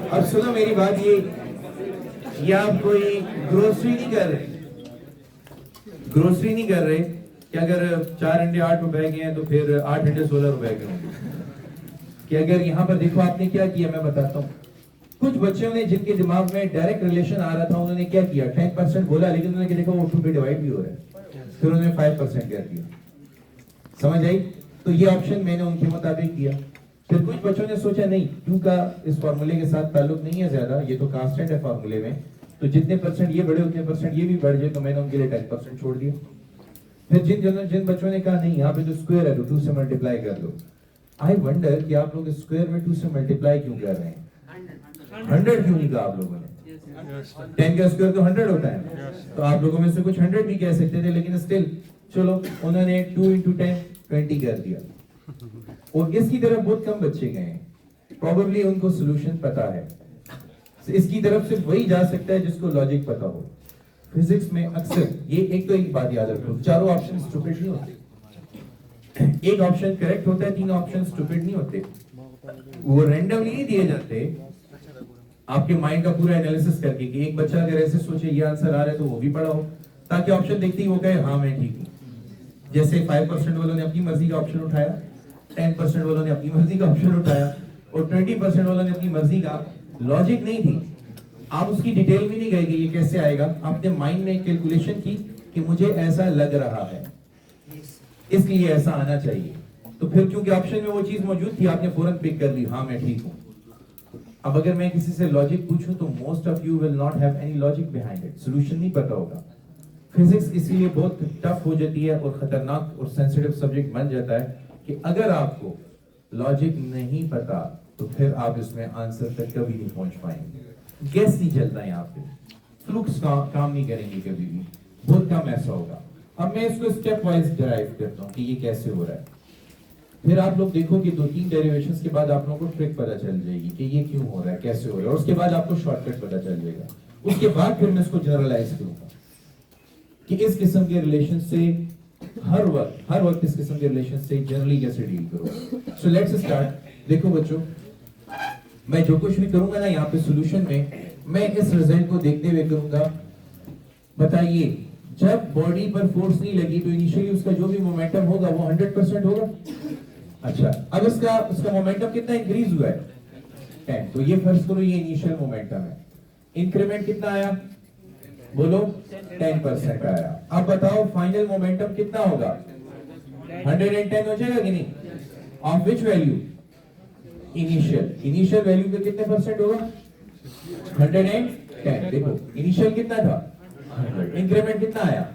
अब सुनो मेरी बात, ये आप कोई ग्रोसरी नहीं कर रहे, ग्रोसरी नहीं कर रहे कि अगर 4 अंडे 8 रुपए के हैं तो फिर 8 अंडे 16 रुपए के होंगे। कि अगर यहाँ पर देखो आपने क्या किया, मैं बताता हूँ। कुछ बच्चों ने जिनके दिमाग में डायरेक्ट रिलेशन आ रहा था, उन्होंने क्या किया, 10% बोला, लेकिन उन्होंने देखा वो 2 पे डिवाइड भी हो रहा है, फिर उन्होंने 5% कर दिया। समझ आई? तो ये ऑप्शन मैंने उनके मुताबिक दिया। फिर कुछ बच्चों ने सोचा नहीं, 2 का इस फॉर्मूले के साथ ताल्लुक नहीं है ज्यादा, ये तो कांस्टेंट है फॉर्मूले में, तो जितने परसेंट ये बढ़े उतने परसेंट ये भी बढ़ जाए, तो मैंने उनके लिए 10% छोड़ दिया। फिर जिन बच्चों ने कहा नहीं, यहाँ पे जो स्क्वायर है तो 2 से मल्टीप्लाई कर दो। आई वंडर कि आप लोग स्क्वायर में 2 से मल्टीप्लाई क्यों कर रहे हैं? 100 क्यों नहीं कहा आप लोगों ने? 10 का स्क्वायर तो 100 होता है, तो आप लोगों में से कुछ 100 भी कह सकते थे, लेकिन स्टिल चलो उन्होंने 2 into 10 20 कर दिया। और इसकी तरफ बहुत कम बच्चे गए हैं, प्रॉबेबली उनको सोल्यूशन पता है। इसकी तरफ सिर्फ वही जा सकता है जिसको लॉजिक पता हो। फिजिक्स में अक्सर ये एक बात याद रखो, चारों ऑप्शन स्टूपिड नहीं होते, एक ऑप्शन करेक्ट होता है, 3 ऑप्शन स्टूपिड नहीं होते। वो रैंडमली नहीं दिए जाते, आपके माइंड का पूरा एनालिसिस करके कि एक बच्चा अगर ऐसे सोचे ये आंसर आ रहा है तो वो भी पढ़ा हो, ताकि ऑप्शन देखते ही वो कहे हाँ मैं ठीक हूँ। जैसे 5% वालों ने अपनी मर्जी का ऑप्शन उठाया, 10% वालों ने अपनी मर्जी का ऑप्शन उठाया, और 20% वालों ने अपनी मर्जी का। लॉजिक नहीं थी, आप उसकी डिटेल में नहीं गए कि ये कैसे आएगा, आपने माइंड में कैलकुलेशन की कि मुझे ऐसा लग रहा है इसलिए ऐसा आना चाहिए, तो फिर क्योंकि ऑप्शन में वो चीज मौजूद थी आपने फौरन पिक कर ली, हाँ मैं ठीक हूँ। अब अगर मैं किसी से लॉजिक पूछूं तो most of you will not have any logic behind it, solution नहीं पता होगा। फिजिक्स इसीलिए बहुत टफ हो जाती है और खतरनाक और सेंसिटिव सब्जेक्ट बन जाता है कि अगर आपको लॉजिक नहीं पता तो फिर आप इसमें आंसर तक कभी नहीं पहुंच पाएंगे। गैस नहीं चलता है यहाँ पे, फ्लूक्स काम नहीं करेंगे कभी भी, बहुत कम ऐसा होगा। अब मैं इसको स्टेप वाइज डिराइव करता हूँ कि ये कैसे हो रहा है। फिर आप लोग देखो कि 2-3 डेरिवेशंस के बाद आप लोगों को ट्रिक पता चल जाएगी कि ये क्यों हो रहा है, कैसे हो रहा है, और उसके बाद आपको शॉर्टकट पता चल जाएगा। उसके बाद फिर मैं इसको जनरलाइज करूंगा कि इस किस्म के रिलेशन से हर वक्त इस किस्म के रिलेशन से जनरली कैसे डील करो। सो लेट्स स्टार्ट। देखो बच्चों, मैं जो कुछ भी करूंगा ना यहाँ पे सॉल्यूशन में, मैं इस रिजल्ट को देखते हुए करूंगा। बताइए, जब बॉडी पर फोर्स नहीं लगी तो इनिशियली उसका जो भी मोमेंटम होगा वो 100% होगा। अच्छा, अब उसका मोमेंटम कितना इंक्रीज हुआ है? 10। तो ये फर्ज करो ये इनिशियल मोमेंटम है, इंक्रीमेंट कितना आया बोलो? 10% आया। अब बताओ फाइनल मोमेंटम कितना होगा? 110 हो जाएगा कि नहीं? Of which value? Initial value पे कितने परसेंट होगा? 110। देखो इनिशियल कितना था? 100। इंक्रीमेंट कितना आया?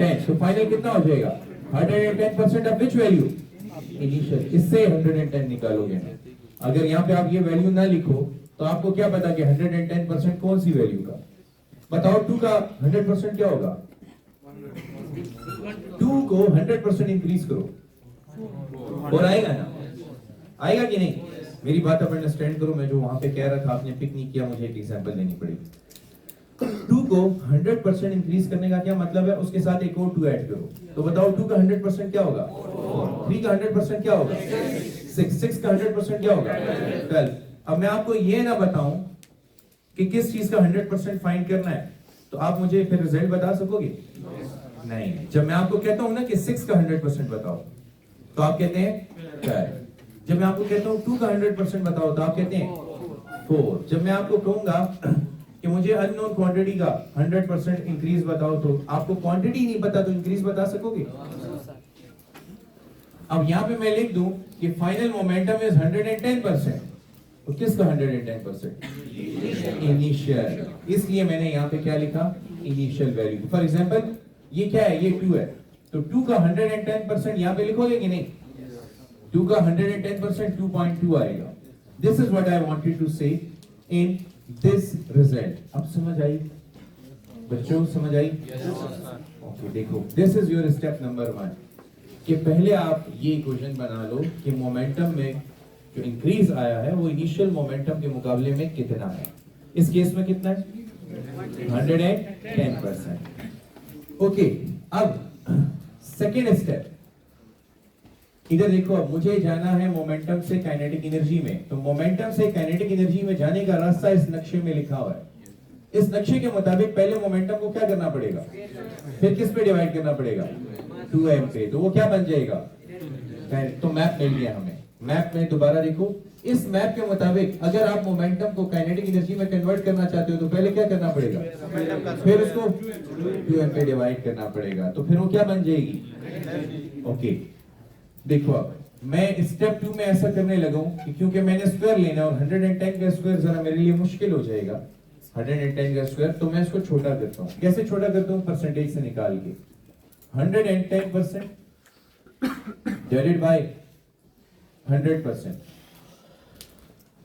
10। तो फाइनल कितना हो जाएगा? 110% ऑफ विच वैल्यू? इनिशियल। इससे 110 निकालोगे। अगर यहाँ पे आप ये वैल्यू ना लिखो तो आपको क्या पता कि 110% कौन सी वैल्यू का? बताओ 2 का 100% क्या होगा? 2 को 100% इंक्रीज करो और आएगा ना? आएगा कि नहीं? मेरी बात आप अंडरस्टैंड करो। मैं जो वहां पे कह रहा था आपने पिक नहीं किया, मुझे एक एग्जांपल देनी पड़ेगी। 2 को 100% इंक्रीज करने का क्या मतलब है? उसके साथ एक और 2 ऐड करो। तो बताओ 2 का 100% क्या होगा? 3 का 100% क्या होगा? 6 का 100% क्या होगा? 12। अब मैं आपको ये ना बताऊं कि किस चीज का 100% फाइंड करना है, तो आप मुझे फिर रिजल्ट बता सकोगे? नहीं। जब मैं आपको कहता हूं ना कि 6 का 100% बताओ तो आप कहते हैं 12। जब मैं आपको कहता हूं 2 का 100% बताओ तो आप कहते हैं 4। जब मैं आपको कहूंगा कि मुझे अननोन क्वांटिटी का 100% इंक्रीज बताओ तो आपको क्वांटिटी नहीं पता तो इंक्रीज बता सकोगे? अब यहां पे मैं लिख दूं कि फाइनल मोमेंटम इज 110%, तो किसका 110%? इनिशियल। इसलिए मैंने यहां पे क्या लिखा? Initial value. फॉर एग्जांपल ये क्या है? ये 2 है, तो 2 का 110% यहां पे लिखोगे कि नहीं? 2 का 110% 2.2 आएगा। This is what I wanted to say in this result. अब समझ आई बच्चों? समझ आई? ओके, देखो this is your step number 1। कि पहले आप ये इक्वेशन बना लो कि मोमेंटम में जो इंक्रीज आया है वो इनिशियल मोमेंटम के मुकाबले में कितना है। इस केस में कितना है? 110%। ओके, अब सेकेंड स्टेप, इधर देखो, अब मुझे जाना है मोमेंटम से काइनेटिक एनर्जी में। तो मोमेंटम से काइनेटिक एनर्जी में जाने का रास्ता इस नक्शे में लिखा हुआ है। इस नक्शे के मुताबिक पहले मोमेंटम को क्या करना पड़ेगा, फिर किस पे डिवाइड करना पड़ेगा? 2m पे। तो वो क्या बन जाएगा? तो मैप मिल गया हमें। मैप में दोबारा देखो, इस मैप के मुताबिक अगर आप मोमेंटम को काइनेटिक एनर्जी में कन्वर्ट करना चाहते हो तो पहले क्या करना पड़ेगा? फिर उसको 2m पे डिवाइड करना पड़ेगा। तो फिर वो क्या बन जाएगी? ओके, देखो अब मैं स्टेप 2 में ऐसा करने लगा हूं कि क्योंकि मैंने स्क्वायर लेना और 110 का स्क्वायर जरा मेरे लिए मुश्किल हो जाएगा। 110 का स्क्वायर, तो मैं इसको छोटा करता हूं। कैसे छोटा करता हूं? परसेंटेज से निकाल के। 110% डिवाइडेड बाय 100%।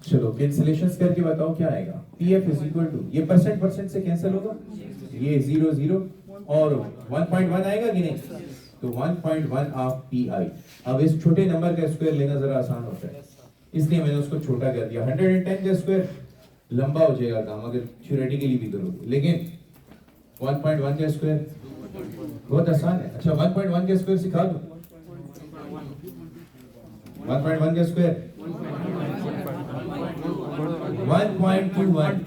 चलो कैंसिलेशंस करके बताओ क्या आएगा? PF इज इक्वल टू, ये परसेंट से कैंसिल होगा, ये 0 0 और 1.1 आएगा कि नहीं? तो 1.1 ऑफ PI। अब इस छोटे नंबर का स्क्वायर लेना जरा आसान होता है, इसलिए मैंने उसको छोटा कर दिया। 110 का स्क्वायर लंबा हो जाएगा काम अगर थ्योरेटिकली भी करोगे, लेकिन 1.1 का स्क्वायर बहुत आसान है। अच्छा, 1.1 का स्क्वायर सिखा दूं? 1.1 का स्क्वायर 1.21।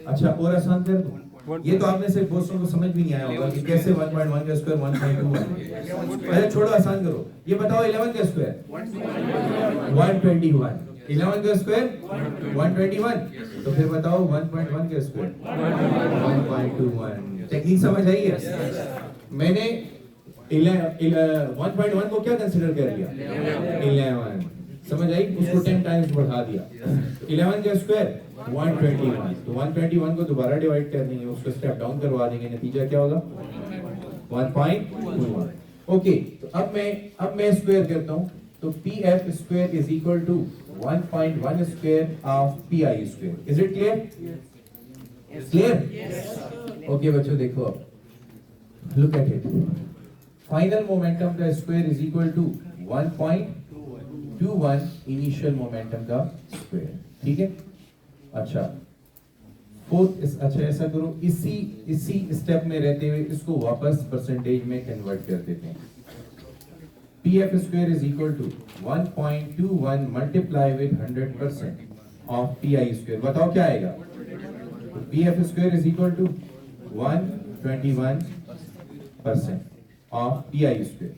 अच्छा, और आसान कर दूं? ये तो आपने से बहुत को समझ भी नहीं आया होगा कि कैसे 1.1 का स्क्वायर 1.21। पहले छोड़ो, आसान करो। ये बताओ 11 का स्क्वायर 121। 11 का स्क्वायर 121। तो फिर बताओ 1.1 का स्क्वायर 1.21। टेक्निक समझ आई है? मैंने 1.1 को क्या कंसीडर कर लिया? 11। समझ आई? उसको 10 टाइम्स बढ़ा दिया। 11 का स्क्वायर 121। तो 121 को दोबारा डिवाइड कर देंगे, उसको स्टेप डाउन करवा देंगे, नतीजा क्या होगा? 1.21। ओके, तो अब मैं स्क्वायर करता हूं। तो PF square is equal to 1.1 square of PI square. Is it clear? Clear? Okay बच्चों, देखो अब look at it. Final momentum का square is equal to 1.21 initial momentum का स्क्वायर। ठीक है? अच्छा, अच्छा ऐसा करो, इसी स्टेप में रहते हुए इसको वापस परसेंटेज में कन्वर्ट कर देते हैं। PF square is equal to 1.21 multiply with 100% of PI square. बताओ क्या आएगा? तो PF square is equal to 121% of PI square.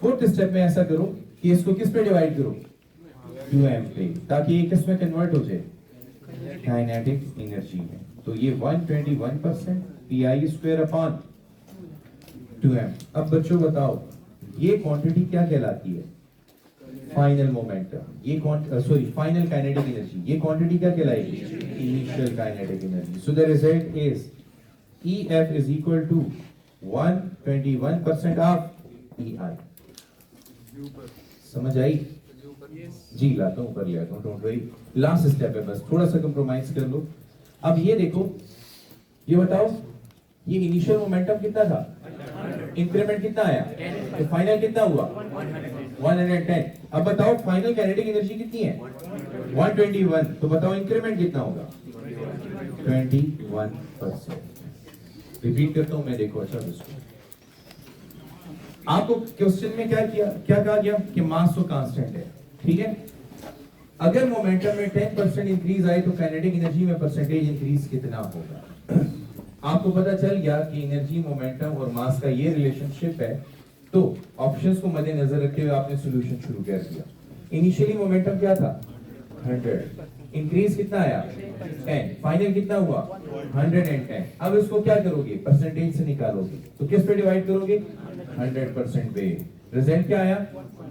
Fourth step में ऐसा करो कि इसको किस पे डिवाइड करो? 2m पे, ताकि ये किस में कन्वर्ट हो जाए? काइनेटिक एनर्जी में। तो ये 121% PI स्क्वायर अपॉन 2m। अब बच्चों बताओ ये क्वांटिटी क्या कहलाती है? Final momentum. ये फाइनल काइनेटिक एनर्जी। ये क्वांटिटी क्या कहलाएगी? Initial kinetic energy. So the result is EF is equal to 121% of PI। समझ आई? जी लाता हूं, ऊपर ले आता हूं, डोंट वरी। लास्ट स्टेप है, बस थोड़ा सा कंप्रोमाइज कर लो। अब ये देखो, ये बताओ ये इनिशियल मोमेंटम कितना था? इंक्रीमेंट कितना आया? तो फाइनल कितना हुआ? 110। अब बताओ फाइनल काइनेटिक एनर्जी कितनी है? 121। तो बताओ इंक्रीमेंट कितना होगा? 21%। रिपीट करता हूं मैं, देखो अच्छा दोस्तों, आपको क्वेश्चन में क्या कहा गया कि मास तो कांस्टेंट है। ठीक है? अगर मोमेंटम में 10% इंक्रीज आए तो काइनेटिक एनर्जी में परसेंटेज इंक्रीज कितना होगा? आपको पता चल गया कि एनर्जी, मोमेंटम और मास का ये रिलेशनशिप है। तो ऑप्शंस को मद्देनजर रखते हुए आपने सॉल्यूशन शुरू कर दिया। इनिशियली मोमेंटम क्या था? 100। इंक्रीज कितना आया? 10। फाइनल कितना हुआ? 110। अब इसको क्या करोगे? परसेंटेज से निकालोगे। तो किस पे डिवाइड करोगे? 100% पे। रिजल्ट क्या आया?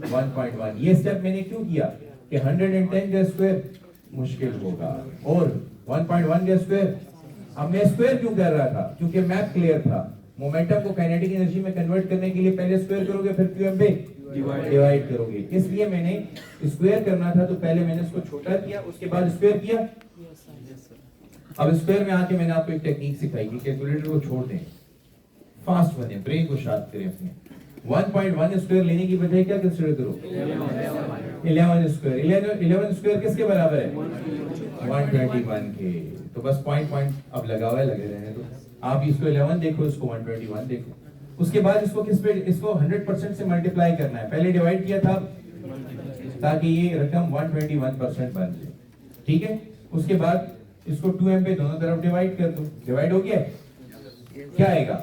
1.1। ये स्टेप मैंने क्यों किया कि 110 का स्क्वायर मुश्किल होगा और 1.1 का स्क्वायर। अब मैं स्क्वायर क्यों कर रहा था? क्योंकि मैप क्लियर था। मोमेंटम को काइनेटिक एनर्जी में कन्वर्ट करने के लिए पहले स्क्वायर करोगे, फिर QM पे डिवाइड करोगे। इसलिए मैंने स्क्वायर करना था, तो पहले मैंने इसको छोटा किया, उसके बाद स्क्वायर किया। अब स्क्वायर में आके मैंने आपको एक टेक्निक सिखाई कि कैलकुलेटर को छोड़ दें, फास्ट बने, ब्रेन को शार्प करें अपने। 1.1 स्क्वायर लेने की बजाय क्या कंसीडर करो, 11 स्क्वायर। 11 स्क्वायर किसके बराबर है, 121 के। तो बस पॉइंट अब लगा हुआ है, लगे रहने तो आप इसको 11 देखो, इसको 121 देखो। उसके बाद इसको किस पे, इसको 100% से मल्टीप्लाई करना है। पहले डिवाइड किया था ताकि ये रकम 121% बन जाए, ठीक है। उसके बाद इसको 2m पे दोनों तरफ डिवाइड कर दो, डिवाइड हो गया, क्या आएगा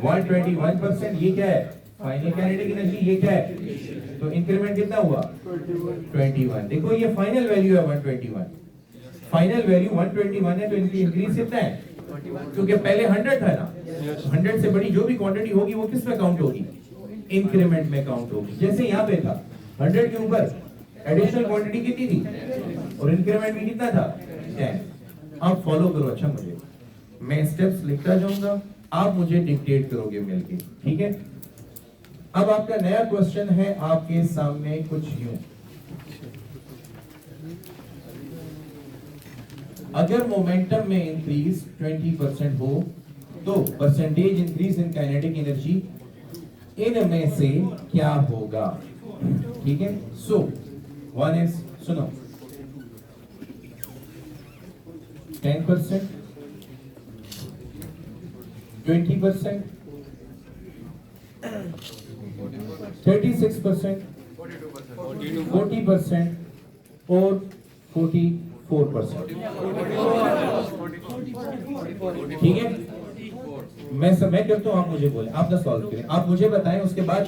121%। ये क्या है, फाइनल काइनेटिक एनर्जी, ये क्या है, तो इंक्रीमेंट कितना हुआ 21। देखो ये फाइनल वैल्यू है 121, फाइनल वैल्यू 121 है, तो इनकी इंक्रीज कितना है, क्योंकि पहले 100 था ना, 100 से बड़ी जो भी क्वांटिटी होगी वो किस में काउंट होगी, इंक्रीमेंट में काउंट होगी। जैसे यहाँ पे था 100 के ऊपर एडिशनल क्वांटिटी कितनी थी और इंक्रीमेंट भी कितना था 10। अब फॉलो करो, अच्छा मुझे, मैं स्टेप्स लिखता जाऊंगा, आप मुझे डिक्टेट करोगे मिलके, ठीक है। अब आपका नया क्वेश्चन है आपके सामने कुछ यूं, अगर मोमेंटम में इंक्रीज 20% हो तो percentage increase in kinetic energy इनमें से क्या होगा, ठीक है। सो वन इज, सुनो, 10%, 20%, 36%, 40% और 44%, ठीक है। मैं करता हूं, आप मुझे बोले, आप ना सॉल्व करें, आप मुझे बताएं, उसके बाद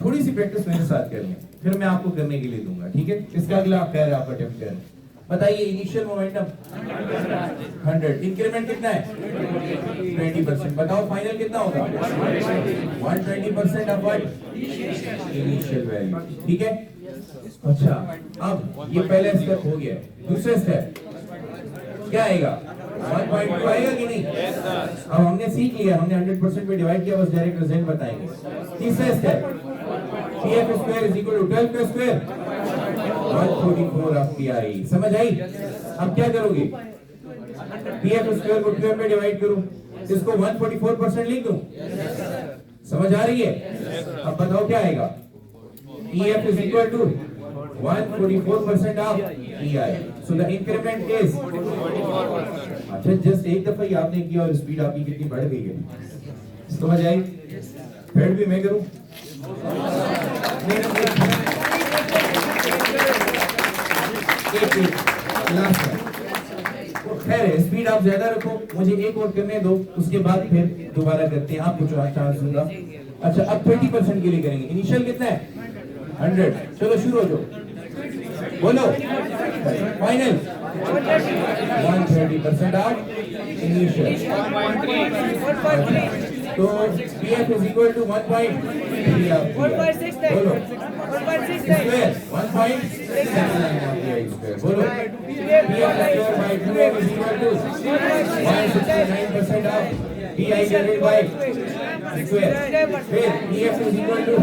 थोड़ी सी प्रैक्टिस मेरे साथ कर लें, फिर मैं आपको करने के लिए दूंगा, ठीक है। इसका अगला आप कह रहे हैं, आप अटेम्प्ट करें। बताइए इनिशियल मोमेंटम 100, इंक्रीमेंट कितना है 20%, बताओ फाइनल कितना होगा 120% ऑफ व्हाट, इनिशियल वैल्यू, ठीक है। अच्छा, अब ये पहला स्टेप हो गया, दूसरा स्टेप क्या आएगा, 1.2 आएगा कि नहीं। अब हमने सीख लिया, हमने 100% पे डिवाइड किया, बस डायरेक्ट रिजल्ट बताएंगे। तीसरा step, pf square is equal to 12 का स्क्वायर 144 ऑफ pi, समझ आई। अब क्या करोगे, pf स्क्वायर को 12 पे डिवाइड करो, इसको 144% लिख दूं, समझ आ रही है। अब बताओ क्या आएगा, pf is equal to 144% of pi, so the increment is, अच्छा जस्ट एक दफा ही आपने किया और स्पीड आपकी कितनी बढ़ गई है, समझ आई। फिर भी मैं करूं, खैर स्पीड आप ज्यादा रखो, मुझे एक और करने दो, उसके बाद फिर दोबारा करते हैं, आपको चांस दूंगा। अच्छा अब 20% के लिए करेंगे, इनिशियल कितना है 100, चलो शुरू हो जाओ, बोलो फाइनल 130% ऑफ इनिशियल, तो pf is equal to 1.3 of pi, बोलो 1.69 बोलो pf square by 2m is equal to 169% of pi divided by square, फिर pf is equal to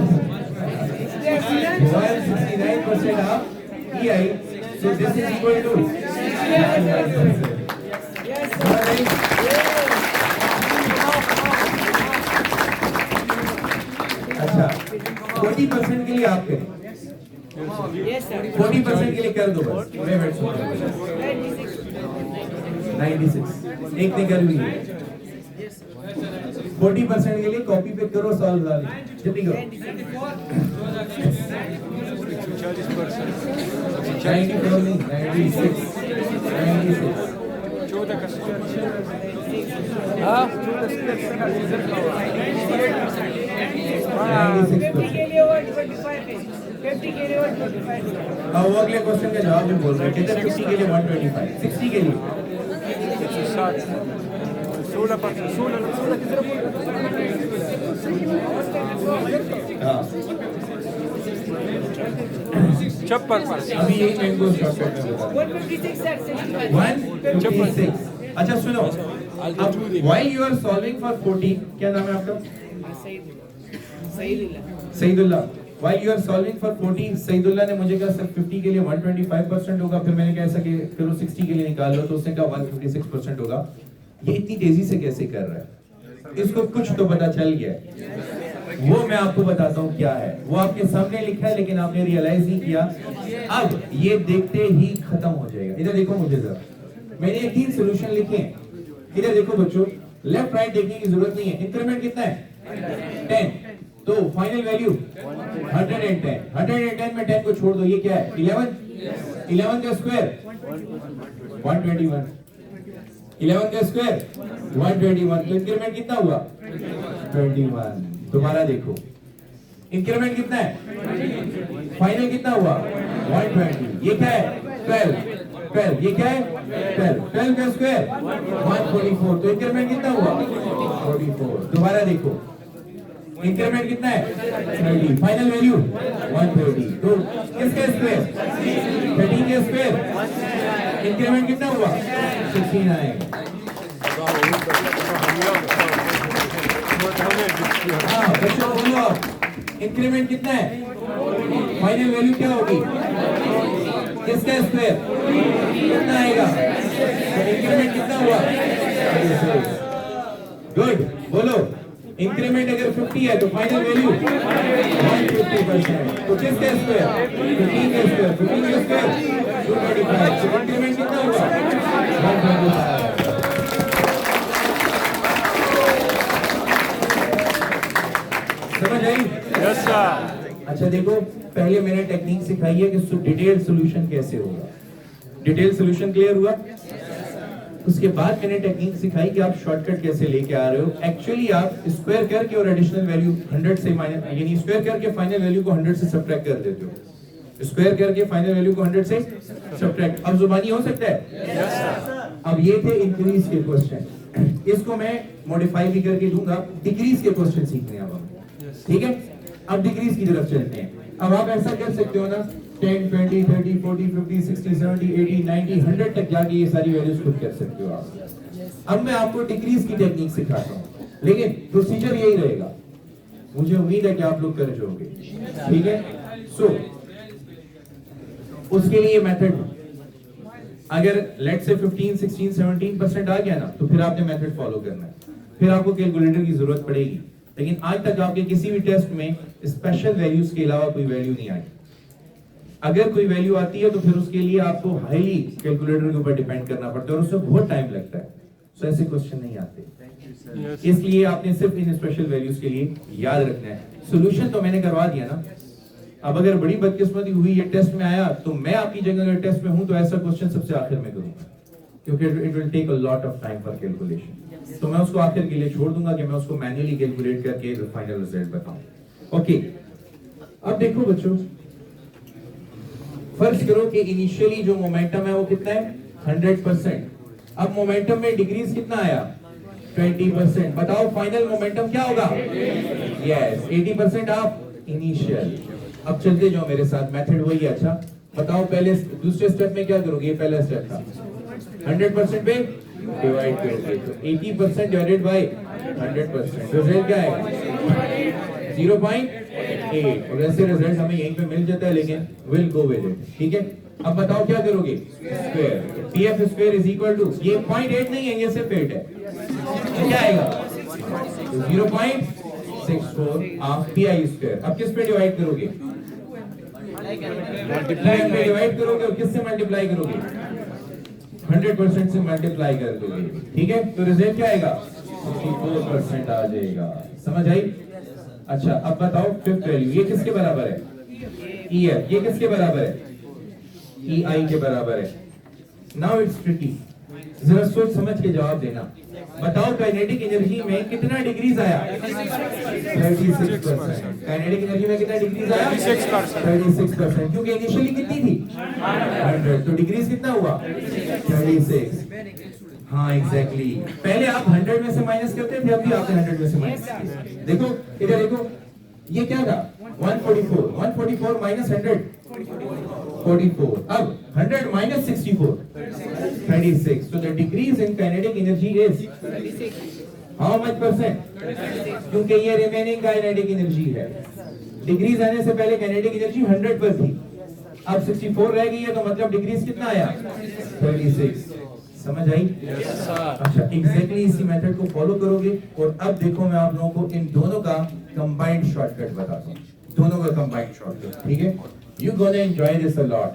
169% of pi, so this is equal to 69%. अच्छा 40% के लिए आप करें, 40% के लिए कर दो बस, मैं बैठ सकता हूँ 96, एक ने कर ली, 40% के लिए कॉपी पे करो, सॉल्व वाली जल्दी करो, अब वो अगले क्वेश्चन का जवाब भी बोल रहे हैं, किधर 50 के लिए 125, 60 के लिए 56, अभी यही मैंगो शॉर्टकट में बता 156। अच्छा सुनो, while you are solving for 40, क्या नाम है आपका, Saeedullah, while you are solving for 40, Saeedullah ने मुझे कहा सर 50 के लिए 125% होगा, फिर मैंने कहा ऐसा कि चलो 60 के लिए निकाल लो, तो उसने कहा 156% होगा। ये इतनी तेजी से कैसे कर रहा है, इसको कुछ तो पता चल गया, वो मैं आपको बताता हूँ क्या है। वो आपके सामने लिखा है लेकिन आपने रियलाइज नहीं किया। अब ये देखते ही खत्म हो जाएगा। इधर देखो मुझे जरा, मैंने ये 3 सॉल्यूशन लिखे हैं। इधर देखो बच्चों, लेफ्ट राइट देखने की जरूरत नहीं है। इंक्रीमेंट कितना है 10, तो फाइनल वैल्यू 110। 110 में 10 को छोड़ दो, ये क्या है 11। 11 का स्क्वायर 121। 11 का स्क्वायर 121, तो इंक्रीमेंट कितना हुआ 21। दोबारा देखो, इंक्रीमेंट कितना है, फाइनल कितना हुआ 120। ये क्या है 12। ये क्या है 12 का स्क्वायर 144, तो इंक्रीमेंट कितना हुआ 44। दोबारा देखो, इंक्रीमेंट कितना है 30, फाइनल वैल्यू 130, तो किसका स्क्वायर 13 के स्क्वायर, इंक्रीमेंट कितना हुआ 69। हाँ बच्चों बोलो, इंक्रीमेंट कितना है, फाइनल वैल्यू क्या होगी, किसका स्क्वायर कितना आएगा, इंक्रीमेंट कितना हुआ 36। गुड, बोलो इंक्रीमेंट अगर 50 है तो फाइनल वैल्यू 150%, तो किसका स्क्वायर 15 का स्क्वायर, 15 का स्क्वायर 225, तो इंक्रीमेंट कितना हुआ 125। समझ आई? Yes sir. अच्छा देखो, पहले मैंने टेक्निक सिखाई है कि डिटेल सॉल्यूशन कैसे होगा। डिटेल सॉल्यूशन क्लियर हुआ? उसके बाद मैंने टेक्निक सिखाई कि आप शॉर्टकट कैसे लेके आ रहे हो। एक्चुअली आप स्क्वायर करके और एडिशनल वैल्यू 100 से माइनस, यानी स्क्वायर करके फाइनल वैल्यू को 100 से सब्ट्रैक्ट कर देते हो। स्क्वायर करके फाइनल वैल्यू को 100 से सब्ट्रैक्ट। अब जुबानी हो सकता है? Yes sir. अब ये थे इंक्रीज के क्वेश्चन, इसको मैं मॉडिफाई भी करके दूंगा। डिक्रीज के क्वेश्चन सीखने अब हम, ठीक है? अब डिक्रीज की तरफ चलते हैं। अब आप ऐसा कर सकते हो ना, 10, 20, 30, 40, 50, 60, 70, 80, 90, 100 तक जाके ये सारी वैल्यूज खुद कर सकते हो आप। अब मैं आपको डिक्रीज की टेक्निक सिखाता हूँ, लेकिन प्रोसीजर यही रहेगा। मुझे उम्मीद है कि आप लोग कर जाओगे, ठीक है? सो उसके लिए मेथड, अगर लेट से 15, 16, 17% आ गया ना, तो फिर आपने मेथड फॉलो करना है। फिर आपको कैलकुलेटर की जरूरत पड़ेगी। लेकिन आज तक आपके किसी भी टेस्ट में स्पेशल वैल्यूज के अलावा कोई वैल्यू नहीं आई। अगर कोई वैल्यू आती है तो फिर उसके लिए आपको हाईली कैलकुलेटर के ऊपर डिपेंड करना पड़ता है और उसमें बहुत टाइम लगता है। सो ऐसे क्वेश्चन नहीं आते। इसलिए आपने सिर्फ इन स्पेशल वैल्यूज के लिए याद रखना है। सॉल्यूशन तो मैंने करवा दिया ना। अब अगर बड़ी बदकिस्मती हुई, ये टेस्ट में आया, तो मैं आपकी जगह अगर टेस्ट में हूं तो ऐसा क्वेश्चन सबसे आखिर में करूंगा, क्योंकि it will take a lot of time for calculation. तो मैं उसको आखिर के लिए छोड़ दूंगा कि मैं उसको मैन्युअली कैलकुलेट करके फाइनल रिजल्ट बताऊं। ओके, अब देखो बच्चों, फर्ज करो कि इनिशियली जो मोमेंटम है वो कितना है 100%। अब मोमेंटम में डिक्रीज कितना आया 20%। बताओ फाइनल मोमेंटम क्या होगा? Yes 80% of initial. अब चलते जाओ मेरे साथ, मेथड वही है। अच्छा बताओ, पहले दूसरे स्टेप में क्या करोगे? ये पहला स्टेप था, 100% पे डिवाइड करोगे, तो 80% डिवाइडेड बाय 100%, रिजल्ट क्या है 0.8। और ऐसे रिजल्ट हमें यहीं पे मिल जाता है, लेकिन विल गो विद इट, ठीक है? अब बताओ क्या करोगे? Square, PF square is equal to, ये 0.8 नहीं है, ये सिर्फ 8 है, तो क्या आएगा 0.64 ऑफ पीआई स्क्वायर। अब किस पे डिवाइड करोगे? मल्टीप्लाई पे डिवाइड करोगे, और किससे मल्टीप्लाई करोगे? 100% से मल्टीप्लाई कर दोगे, ठीक है? तो रिजल्ट क्या आएगा 54% आ जाएगा। समझ आई? अच्छा अब बताओ फिफ्थ वैल्यू, ये किसके बराबर है? ई है। ये किसके बराबर है? ई आई के बराबर है। नाउ इट्स ट्रिकी, जरा सोच समझ के जवाब देना। बताओ काइनेटिक एनर्जी में कितना डिक्रीज आया? 36%। काइनेटिक एनर्जी में कितना डिक्रीज आया? 36%, क्योंकि इनिशियली कितनी थी 100, तो डिक्रीज कितना हुआ 36। हाँ एग्जैक्टली, पहले आप 100 में से माइनस करते थे, अभी आपने 100 में से माइनस किया। देखो इधर देखो, ये क्या था 144 माइनस 100 44। अब 100 minus 64 36। So the decrease in kinetic energy is how much percent? क्योंकि ये रिमेनिंग काइनेटिक एनर्जी है। डिक्रीज आने से पहले काइनेटिक एनर्जी 100 पर थी, अब 64 रह गई है, तो मतलब डिक्रीज कितना आया 36। समझ आई? अच्छा एग्जैक्टली इसी मेथड को फॉलो करोगे। और अब देखो मैं आप लोगों को इन दोनों का कंबाइंड शॉर्टकट बताता हूँ, दोनों का कंबाइंड शॉर्टकट, ठीक है? You gonna enjoy this a lot.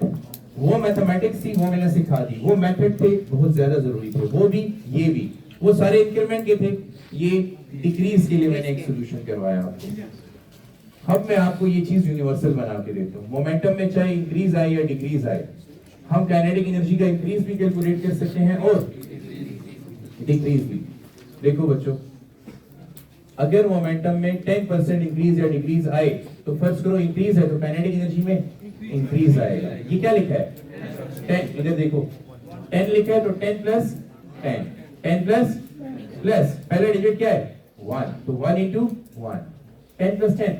वो मैथमेटिक्स थी, वो मैंने सिखा दी, वो मेथड थे बहुत ज्यादा जरूरी थे, वो भी ये भी, वो सारे इंक्रीमेंट के थे, ये डिक्रीज के लिए मैंने एक सोल्यूशन करवाया आपको। अब मैं आपको ये चीज यूनिवर्सल बना के देता हूँ। मोमेंटम में चाहे इंक्रीज आए या डिक्रीज आए, हम काइनेटिक एनर्जी का इंक्रीज भी कैलकुलेट कर सकते हैं और डिक्रीज भी। देखो बच्चों, अगर मोमेंटम में 10% इंक्रीज या डिक्रीज आए तो फर्स्ट करो इंक्रीज है तो काइनेटिक एनर्जी में इंक्रीज आएगा। ये क्या लिखा है? 10। इधर देखो 10 लिखा है तो 10 प्लस 10, 10 प्लस प्लस पहला डिजिट क्या है? 1, तो 1 into 1, 10 plus 10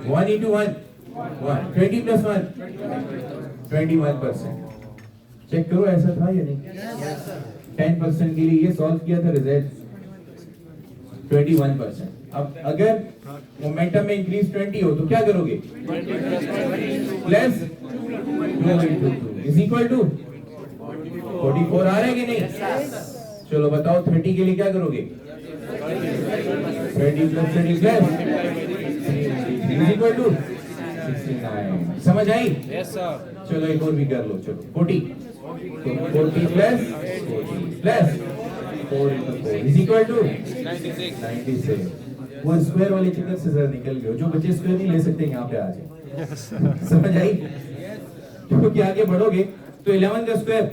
1 into 1 1, 20 plus 1 21%। Check करो ऐसा था या नहीं? 10% के लिए ये सॉल्व किया था, रिजल्ट 21%। अब अगर मोमेंटम में इंक्रीज 20 हो तो क्या करोगे? Plus 2 into 2 is equal to 44 आ रहा है कि नहीं? चलो बताओ 30 के लिए क्या करोगे? 30 plus 30 plus is equal to 69। समझ आई? Yes sir. चलो एक और भी कर लो, चलो 40, तो 40 plus 40 plus 4 into 4 is equal to 96। वो स्क्वायर वाले चक्कर से जरा निकल गए, जो बच्चे स्क्वायर नहीं ले सकते यहाँ पे आ जाए। समझ आई? क्योंकि आगे बढ़ोगे तो 11 का स्क्वायर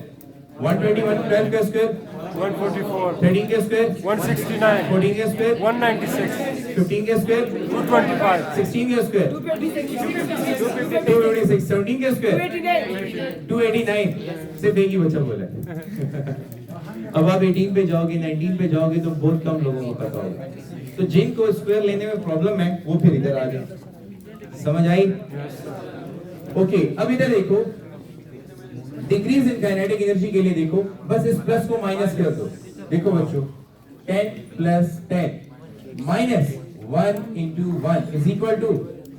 121, 12 का स्क्वायर 144, 13 का स्क्वायर 169, 14 का स्क्वायर 196, 15 का स्क्वायर 225, 16 का स्क्वायर 226, 17 का स्क्वायर 289। सिर्फ एक ही बच्चा बोला है। अब आप 18 पे जाओगे, 19 पे जाओगे तो बहुत कम लोगों को पता होगा। तो जिनको स्क्वायर लेने में प्रॉब्लम है वो फिर इधर आ जाए। समझ आई? ओके, अब इधर देखो, डिक्रीज इन काइनेटिक एनर्जी के लिए देखो, बस इस प्लस को माइनस कर दो। देखो बच्चों, 10 plus 10 minus 1 into 1 is equal to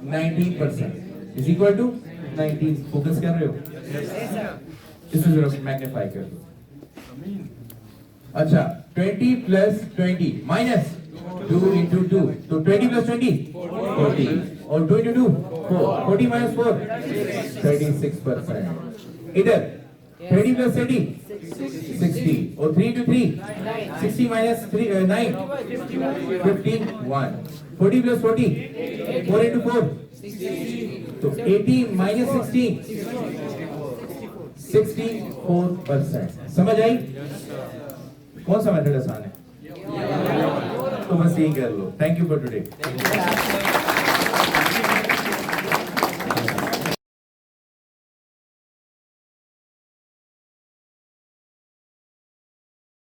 19%, is equal to 19। Focus कर रहे हो? इसको जरा मैग्नीफाई कर दो। अच्छा, 20 प्लस 20 माइनस 2 इंटू 2, तो 20 प्लस 20 40, और 2 इंटू 2 4, 40 माइनस 4 36%। इधर 30 प्लस 30 60, और 3 इंटू 3 60 माइनस 9 51, 40 प्लस 40 4 इंटू 4 तो 80 माइनस 16 64%। समझ आई? कौन सा मेथड आसान है? तो बस यही कर लो। Thank you for today.